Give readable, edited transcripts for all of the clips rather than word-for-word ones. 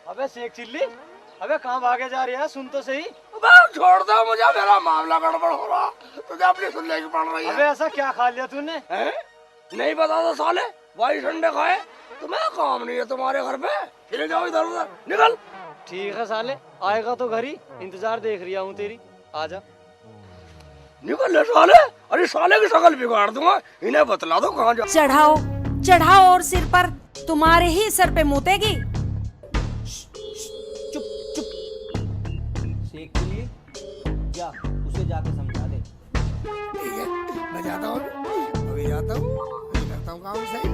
अबे शेख चिल्ली, अबे कहाँ भागे जा रही है? सुन तो सही। अबे छोड़ दो मुझे, मेरा मामला गड़बड़ हो रहा, तुझे अपनी सुनने की पड़ रही है। अबे ऐसा क्या खा लिया तूने? नहीं पता था साले, भाई संडे खाए। तुम्हें काम नहीं है तुम्हारे घर पे, फिर जाओ इधर उधर, निकल। ठीक है साले, आएगा तो घर ही, इंतजार देख रहा हूँ तेरी, आजा। निकल ले साले, अरे साले की शक्ल बिगाड़ दूंगा, इन्हें बतला दो कहाँ जा। चढ़ाओ चढ़ाओ और सिर पर तुम्हारे ही सर पे मुतेगी। चुप चुप। शेख के लिए जा, उसे जाके समझा दे। ठीक है, मैं जाता हूँ, अभी जाता हूँ, करता हूँ काम सही।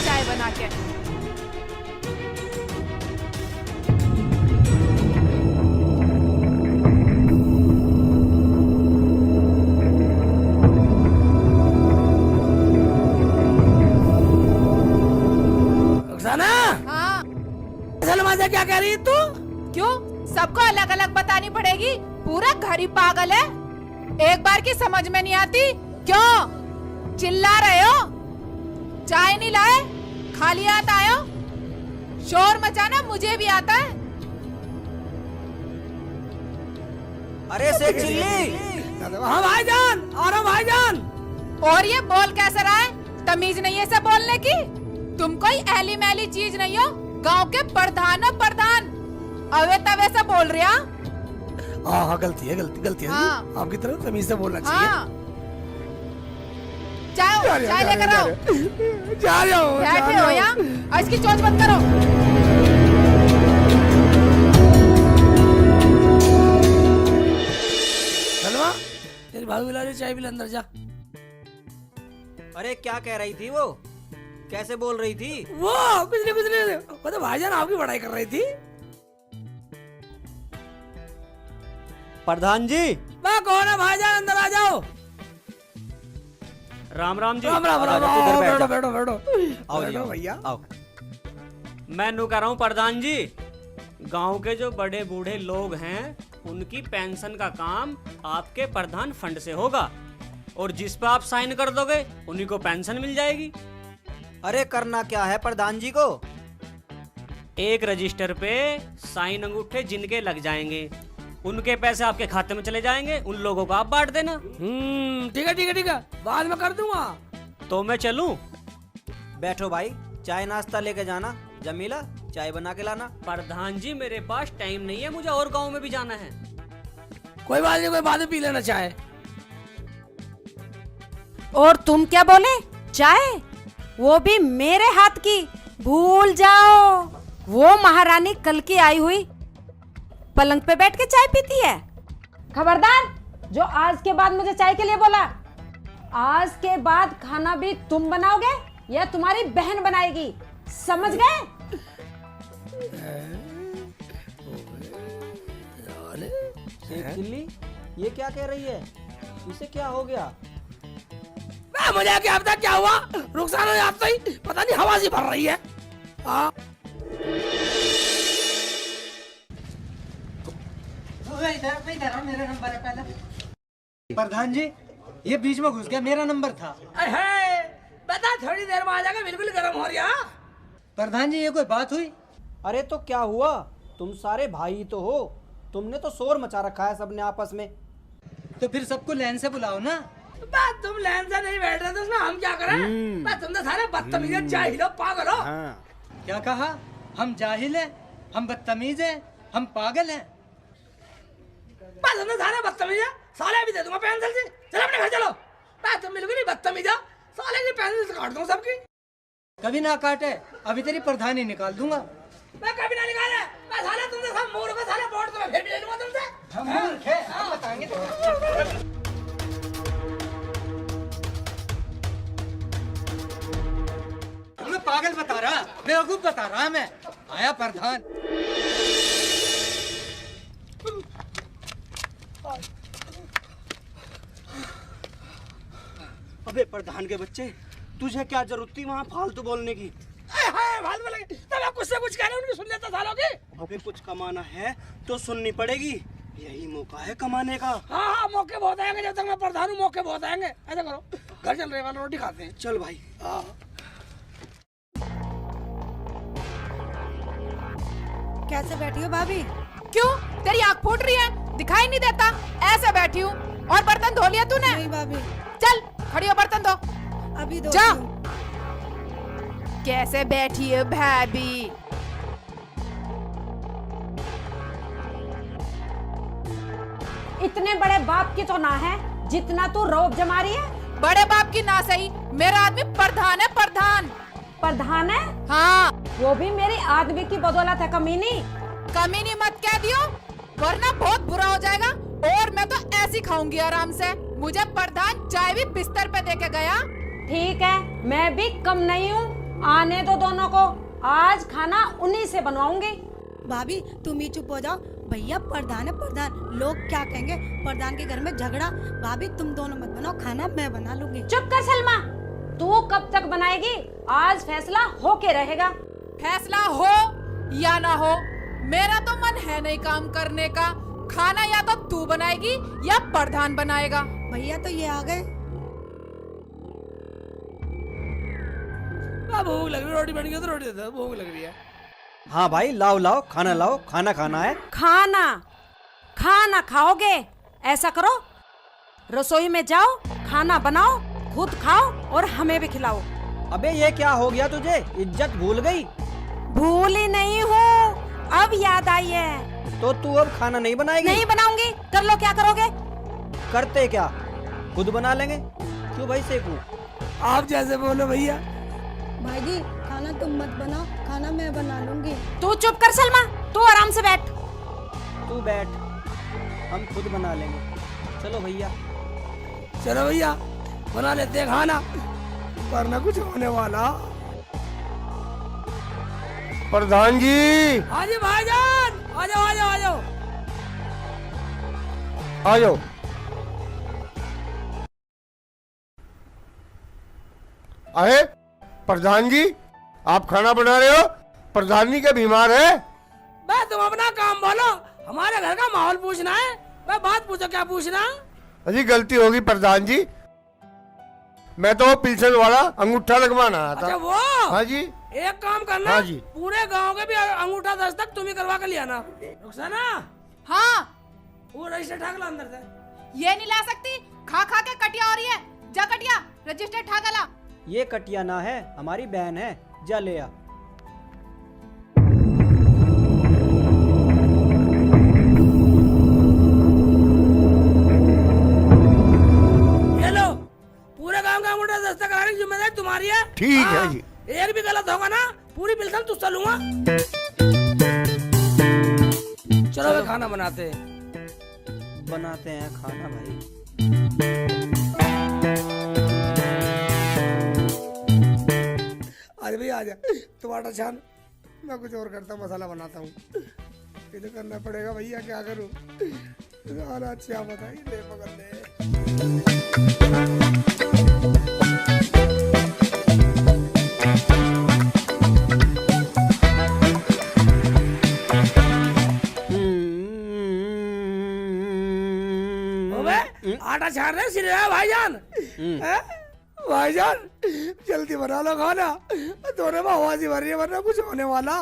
चाय बना के। हाँ। असल क्या कह रही है तू? क्यों सबको अलग अलग बतानी पड़ेगी? पूरा घर ही पागल है, एक बार की समझ में नहीं आती। क्यों चिल्ला रहे हो? चाय नहीं लाए, खाली हाथ आए हो? शोर मचाना मुझे भी आता है। अरे शेख चिल्ली। हाँ भाईजान, आ रहा भाईजान। और ये बोल कैसा रहा है? तमीज नहीं है इसे बोलने की? तुम कोई ऐली मैली चीज नहीं हो, गांव के प्रधान हो प्रधान, अवे तवे से बोल रहे हैं। हाँ गलती है, गलती है। हाँ। आपकी तरफ तमीज से बोलना चाहिए। हाँ। चाय लेकर आओ। जा रहा हूँ। बैठे हो यहाँ, और इसकी चोंच बंद करो। सलमा, तेरी भाभी बुला रही, चाय पिला, अंदर जा। अरे क्या कह रही थी वो? कैसे बोल रही थी? वो कुछ नहीं, वो तो भाईजान आपकी बड़ाई कर रही थी। प्रधान जी। मैं कौन है भाईजान, अंदर आ जाओ। राम राम जी। राम राम राम, इधर बैठ जा। बैठो बैठो आओ जी, बैठो भैया। आओ। मैं नू कह रहा हूँ प्रधान जी, गांव के जो बड़े बूढ़े लोग हैं उनकी पेंशन का काम आपके प्रधान फंड से होगा, और जिस पे आप साइन कर दोगे उन्हीं को पेंशन मिल जाएगी। अरे करना क्या है प्रधान जी को? एक रजिस्टर पे साइन अंगूठे जिनके लग जाएंगे उनके पैसे आपके खाते में चले जाएंगे, उन लोगों को आप बांट देना। ठीक है, बाद में कर दूंगा। तो मैं चलूं? बैठो भाई, चाय नाश्ता लेके जाना। जमीला चाय बना के लाना। प्रधान जी मेरे पास टाइम नहीं है, मुझे और गांव में भी जाना है। कोई बात नहीं, कोई बाद में पी लेना चाय। और तुम क्या बोले? चाय? वो भी मेरे हाथ की? भूल जाओ, वो महारानी कल की आई हुई पलंग पे बैठ के चाय पीती है। खबरदार, जो आज के बाद मुझे चाय के लिए बोला, आज के बाद खाना भी तुम बनाओगे या तुम्हारी बहन बनाएगी, समझ गए? शेख चिल्ली, ये क्या कह रही है? इसे क्या हो गया? मुझे क्या पता क्या हुआ, रुखसाना आता ही पता नहीं हवा सी भर रही है। हाँ। मेरा नंबर है पहले। प्रधान जी, ये बीच में घुस गया, मेरा नंबर था। बता, थोड़ी देर में आ जाएगा, बिल्कुल गर्म हो रही है। प्रधान जी, ये कोई बात हुई? अरे तो क्या हुआ, तुम सारे भाई तो हो, तुमने तो शोर मचा रखा है सबने आपस में। तो फिर सबको लाइन से बुलाओ ना। बात तुम लाइन से नहीं बैठ रहे तो उसमें हम क्या करें? बात तुम तो सारे बदतमीज जाहिल हो, पागल हो। क्या कहा? हम जाहिल हैं, हम बदतमीज हैं, हम पागल हैं। बात तुम तो सारे बदतमीज है, साले भी दे दूंगा पेंसिल से। चलो अपने घर चलो। बात तुम बिल्कुल ही बदतमीज हो, साले की पेंसिल से काट दूंगा सबकी। कभी ना काटे, अभी तेरी प्रधानी निकाल दूंगा। मैं कभी ना निकाले, मैं साले तुमसे सब मूर्ख हो, साले वोट तो मैं फिर भी ले लूंगा तुमसे। हम मूर्ख हैं, हम बताएंगे। मैं पागल बता रहा, बेवकूफ बता रहा मैं। आया प्रधान। अबे प्रधान के बच्चे, तुझे क्या जरूरत थी वहाँ फालतू बोलने की? फालतू बोलेंगे तब आप कुछ से कुछ कह रहे हैं, उनकी सुन लेता सालों की। अबे कुछ कमाना है तो सुननी पड़ेगी, यही मौका है कमाने का। हाँ हाँ, मौके बहुत आएंगे, जब तक मैं प्रधान हूँ मौके बहुत आएंगे। ऐसा करो, घर चल रहे वाला रोटी खाते हैं। चल भाई। हाँ। कैसे बैठी हो भाभी? क्यों, तेरी आँख फूट रही है? दिखाई नहीं देता? ऐसे बैठी हूँ। और बर्तन धो लिया तूने? नहीं भाभी, चल खड़ी हो, बर्तन धो। अभी दो। जा। कैसे बैठी है भाभी? इतने बड़े बाप की तो ना है जितना तू रौब जमा रही है। बड़े बाप की ना सही, मेरा आदमी प्रधान है, प्रधान। प्रधान है? हाँ। वो भी मेरी आदमी की बदौलत है कमीनी। कमीनी मत कह दियो, वरना बहुत बुरा हो जाएगा। और मैं तो ऐसी खाऊंगी आराम से। मुझे प्रधान चाय भी बिस्तर पे देके गया। ठीक है, मैं भी कम नहीं हूँ। आने दो दोनों को, आज खाना उन्हीं से बनवाऊंगी। भाभी तुम ही चुप हो जाओ। भैया प्रधान है प्रधान, लोग क्या कहेंगे? प्रधान के घर में झगड़ा। भाभी तुम दोनों मत बनाओ खाना, मैं बना लूंगी। चुप कर सलमा, तू कब तक बनाएगी? आज फैसला होके रहेगा। फैसला हो या ना हो, मेरा तो मन है नहीं काम करने का। खाना या तो तू बनाएगी या प्रधान बनाएगा। भैया तो ये आ गए। भूख लग रही है, रोटी बन गई तो रोटी दे दो, भूख लग रही है। हाँ भाई, लाओ लाओ, खाना लाओ, खाना खाना है। खाना खाना खाओगे? ऐसा करो, रसोई में जाओ, खाना बनाओ, खुद खाओ और हमें भी खिलाओ। अबे ये क्या हो गया तुझे? इज्जत भूल गई? भूली नहीं हूँ, अब याद आई है। तो तू अब खाना नहीं बनाएगी? नहीं बनाऊंगी। कर लो, क्या करोगे? करते क्या, खुद बना लेंगे। क्यों भाई सेकू? आप जैसे बोलो भैया। भाई जी खाना तुम मत बनाओ, खाना मैं बना लूंगी। तू चुप कर सलमा, तू आराम से बैठ। तू बैठ, हम खुद बना लेंगे। चलो भैया। चलो भैया, बना लेते हैं खाना, वरना कुछ होने वाला। प्रधान जी। हाँ जी भाईजान, आ जाओ आ जाओ आ जाओ। आ जाओ। अरे प्रधान जी, आप खाना बना रहे हो? प्रधान जी क्या बीमार है? मैं तुम अपना काम बोलो, हमारे घर का माहौल पूछना है। मैं बात पूछो, क्या पूछना? अजी गलती होगी प्रधान जी, मैं तो पिल्सन वाला अंगूठा लगवाना आया अच्छा था। वो? हाँ जी। एक काम करना, हाँ जी। पूरे गांव के भी अंगूठा दस्तक तुम ही करवा कर लिया ना। रुखसाना, हाँ। वो रजिस्टर ठाक ला अंदर से। ये नहीं ला सकती, खा खा के कटिया हो रही है। जा कटिया, रजिस्टर ठाका ला। ये कटिया ना है, हमारी बहन है, जा ले आ। ये लो, पूरे गांव का अंगूठा दस्तक कराने की जिम्मेदारी तुम्हारी है। ठीक है हाँ, जी। एक भी गलत होगा ना, पूरी पिल्सन तुझसे लूंगा। चलो वे खाना बनाते हैं। बनाते हैं खाना भाई। अरे भैया आ जा, टमाटर छान, मैं कुछ और करता हूँ, मसाला बनाता हूँ। ये तो करना पड़ेगा भैया, क्या करूँ? खाना अच्छा बताइए, ले पकड़ ले। आटा छान रहे सिरे भाईजान। हैं? भाईजान जल्दी बना लो खाना, दोनों में आवाज भर रही है, वरना कुछ होने वाला।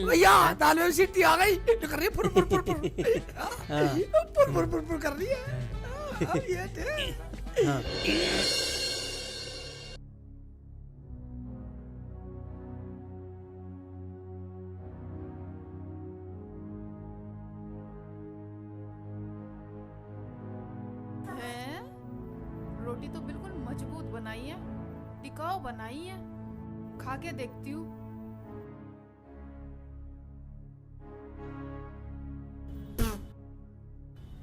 भैया दाल में सीटी आ गई, कर रही है फुर फुर फुर फुर फुर फुर फुर फुर कर रही है। ये थे। हैं? रोटी तो बिल्कुल मजबूत बनाई है, टिकाऊ बनाई है। खा के देखती हूँ।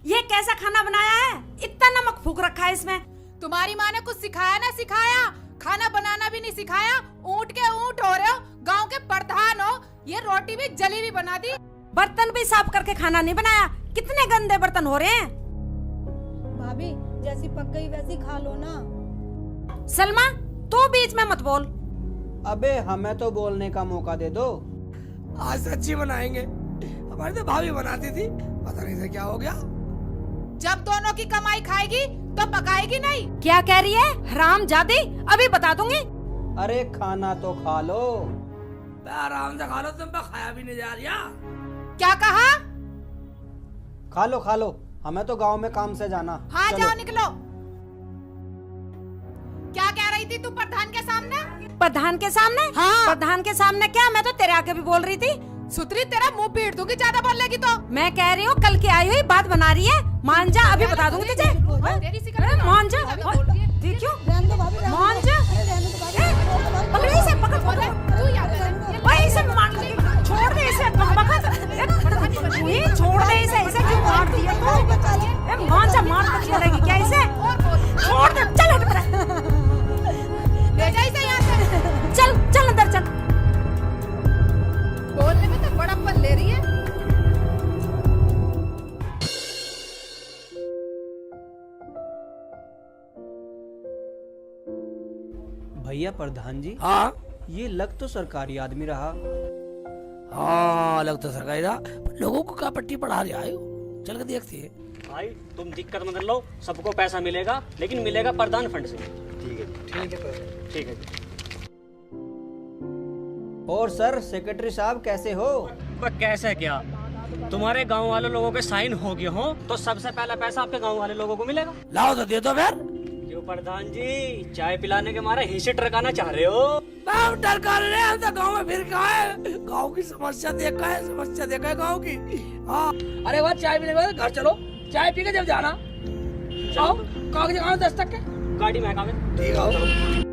ये कैसा खाना बनाया है? इतना नमक फूक रखा है इसमें। तुम्हारी माँ ने कुछ सिखाया ना सिखाया? खाना बनाना भी नहीं सिखाया। ऊँट के ऊँट हो रहे हो, गांव के प्रधान हो। ये रोटी भी जली हुई बना दी। बर्तन भी साफ करके खाना नहीं बनाया। कितने गंदे बर्तन हो रहे हैं। भाभी जैसी पक गई वैसी खा लो ना। सलमा तू बीच में मत बोल। अबे हमें तो बोलने का मौका दे दो। आज सच्ची बनाएंगे, हमारी तो भाभी बनाती थी, पता नहीं से क्या हो गया। जब दोनों की कमाई खाएगी तो पकाएगी नहीं। क्या कह रही है हराम जादी? अभी बता दूंगी। अरे खाना तो खा लो। आराम से खा लो, तुम पे खाया भी नहीं जा रहा। क्या कहा? खा लो, हमें तो गांव में काम से जाना। हाँ चलो। जाओ निकलो। क्या कह रही थी तू प्रधान के सामने? प्रधान के सामने? हाँ। प्रधान के सामने क्या? मैं तो तेरे आके भी बोल रही थी। सुतरी तेरा मुंह पीट दूंगी ज्यादा बोलेगी तो। मैं कह रही हूँ कल की आई हुई बात बना रही है। मान जा, अभी बता दूंगी तुझे। तेरी सी अरे मान जा, देखियो मान जा। पकड़ इसे, पकड़ पकड़। तू याद है ओए इसे मान ले, छोड़ दे इसे, पकड़। ये छोड़ दे इसे, इसे क्यों मार दिया तू? ए मान जा, मार कर छोड़ेगी क्या इसे? छोड़ दे, चल हट पड़ा। ले जा इसे यहाँ से। चल अंदर चल। बोलने में तो बड़प्पन ले रही है। भैया प्रधान जी, हाँ ये लग तो सरकारी आदमी रहा। हाँ, अलग तो सरकारी था, लोगों को क्या पट्टी पढ़ा रहा है? चल के देखते हैं। भाई तुम दिक्कत मत लो, सबको पैसा मिलेगा, लेकिन मिलेगा प्रधान फंड से। ठीक है। और सर सेक्रेटरी साहब कैसे हो? वह कैसे क्या, तुम्हारे गांव वाले लोगों के साइन हो गए हो तो सबसे पहला पैसा आपके गांव वाले लोगों को मिलेगा। लाओ तो दे दो फिर। क्यों प्रधान जी, चाय पिलाने के मारे हिस्से टरकाना चाह रहे हो? डर कर रहे हैं, हम तो गाँव में फिर कहा है, गाँव की समस्या देखा है गाँव की। हाँ, अरे वह चाय पीने के बाद घर चलो, चाय पी के जब जाना। आओ, कागज कहाँ 10 तक के? गाड़ी में है कागज। ठीक है।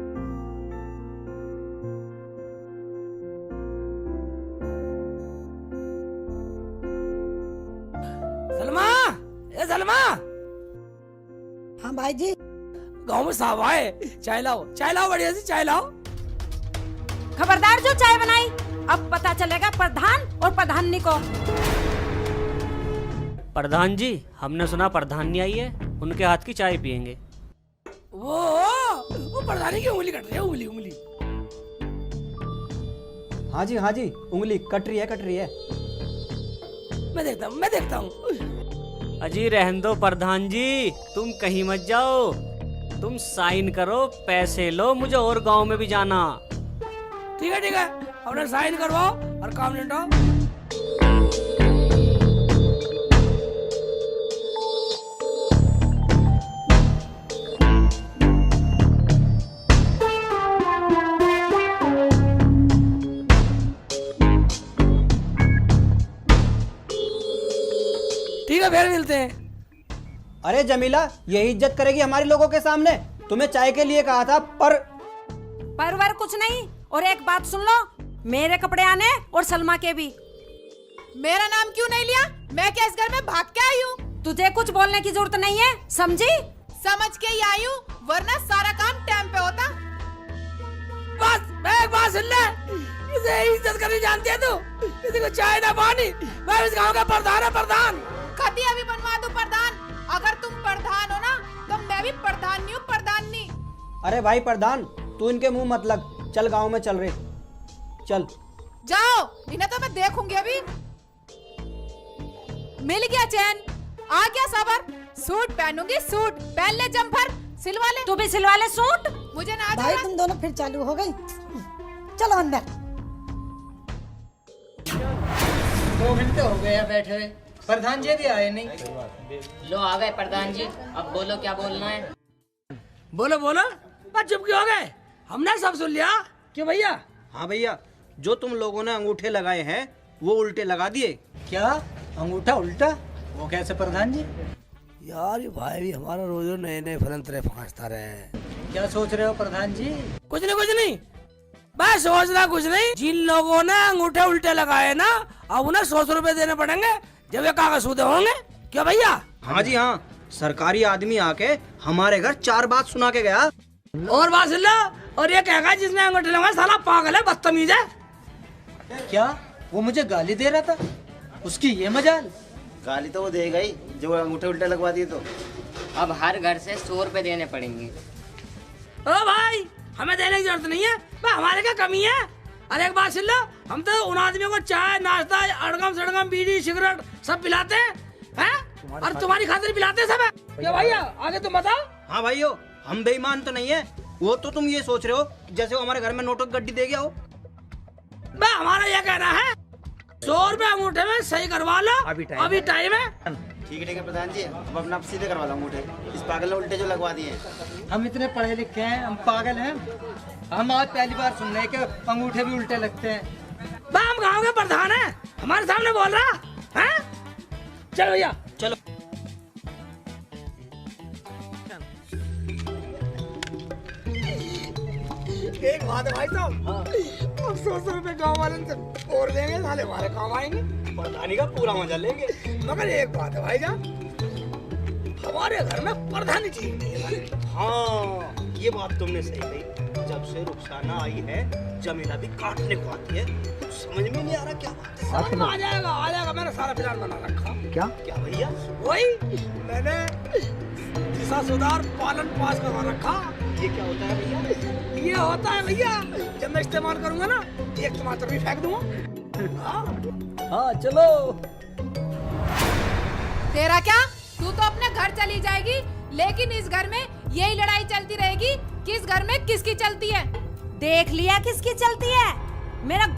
सलमा, हाँ भाई जी। गाँव में साहब आए, चाय लाओ बढ़िया सी चाय लाओ। खबरदार जो चाय बनाई, अब पता चलेगा प्रधान और प्रधानी को। प्रधान जी, हमने सुना प्रधानी आई है, उनके हाथ की चाय पियेंगे। वो प्रधानी की उंगली कट रही है, उंगली। हाँ जी, उंगली कट रही है। मैं देखता हूँ। अजी रहने दो प्रधान जी, तुम कहीं मत जाओ, तुम साइन करो, पैसे लो, मुझे और गांव में भी जाना। ठीक है, अपना साइन करवाओ और काम निपटाओ। ठीक है, फिर मिलते हैं। अरे जमीला, यही इज्जत करेगी हमारे लोगों के सामने? तुम्हें चाय के लिए कहा था, परवर कुछ नहीं। और एक बात सुन लो, मेरे कपड़े आने और सलमा के भी। मेरा नाम क्यों नहीं लिया? मैं क्या इस घर में भाग के आई हूँ? तुझे कुछ बोलने की जरूरत नहीं है, समझी? समझ के ही आई हूँ, वरना सारा काम टाइम पे होता। बस एक बात सुन ले, इसे इज्जत करनी जानती है तू? किसी को चाय ना पानी, मैं इस गाँव का प्रधान। कभी अभी बनवा दो प्रधान। अगर तुम प्रधान हो ना, तो मैं भी प्रधान हूँ, प्रधानी। अरे भाई प्रधान, तू इनके मुंह मत लग, चल गांव में चल रहे, चल। जाओ, इन्हें तो मैं देखूंगी अभी। मिल गया चैन, आ गया सबर। सूट पहनूंगी, सूट पहन ले, जम्पर सिलवा ले। तू भी सिलवा ले सूट। मुझे ना भाई तुम दोनों फिर चालू हो गई। चलो अंदर। 2 घंटे हो गए बैठे हुए, प्रधान जी भी आए नहीं। लो आ गए प्रधान जी, अब बोलो क्या बोलना है। बोलो, बस चुप क्यों हो गए? हमने सब सुन लिया। क्यों भैया? हाँ भैया, जो तुम लोगों ने अंगूठे लगाए हैं वो उल्टे लगा दिए। क्या अंगूठा उल्टा? वो कैसे प्रधान जी? यार ये भाई भी हमारा रोज नए फलंतरे फंसता रहे। क्या सोच रहे हो प्रधान जी? कुछ नहीं, मैं सोचना कुछ नहीं। जिन लोगों ने अंगूठे उल्टे लगाए ना, अब उन्हें 100 रुपए देने पड़ेंगे जब ये कागज सूदे होंगे। क्या भैया? हाँ जी हाँ, सरकारी आदमी आके हमारे घर 4 बात सुना के गया। और बात सुन लो, और ये कहेगा जिसने अंगूठे लगाए साला पागल है, बदतमीज है। क्या वो मुझे गाली दे रहा था? उसकी ये मजाल। गाली तो वो देगा ही जो अंगूठे उल्टे लगवा दिए तो। अब हर घर से 100 रुपए देने पड़ेंगे। ओ भाई, हमें देने की जरूरत नहीं है, हमारे क्या कमी है? अरे एक बात सुन लो, हम तो उन आदमियों को चाय नाश्ता अड़गम सड़गम बीड़ी सिगरेट सब पिलाते हैं और तुम्हारी खातिर पिलाते सब है क्या भैया? आगे तुम बताओ। हाँ भाइयों, हम बेईमान तो नहीं है। वो तो तुम ये सोच रहे हो जैसे वो हमारे घर में नोटों की गड्डी दे गया हो। बे हमारा ये कहना है 100 रुपए अंगूठे में सही करवा लो, अभी टाइम है। ठीक है प्रधान जी, अब अपना सीधे करवा लो अंगूठे। इस पागल ने उल्टे जो लगवा दिए हैं। हम इतने पढ़े लिखे हैं, हम पागल हैं? हम आज पहली बार सुन रहे हैं कि अंगूठे भी उल्टे लगते हैं। बे हम गाँव के प्रधान है, हमारे सामने बोल रहा है? चलो भैया चलो। एक बात है भाई साहब, अब 100 रुपए गाँव वाले से और देंगे, साले हमारे काम आएंगे, प्रधानी का पूरा मजा लेंगे। मगर एक बात है भाई जान, हमारे घर में प्रधानी चीज नहीं है। हाँ, ये बात तुमने सही कही। जब से रुखसाना आई है, जमीला भी काटने को आती है। कुछ समझ में नहीं आ रहा क्या बात है। समझ में आ जाएगा। मैंने सारा प्लान बना रखा। क्या भैया? वही मैंने दिशा सुधार पालन पास करवा रखा। ये क्या होता है भैया? ये होता है भैया, जब मैं इस्तेमाल करूंगा ना, एक टमाटर भी फेंक दूंगा। हाँ चलो। तेरा क्या, तू तो अपने घर चली जाएगी, लेकिन इस घर में यही लड़ाई चलती रहेगी, किस घर में किसकी चलती है। देख लिया किसकी चलती है। मेरा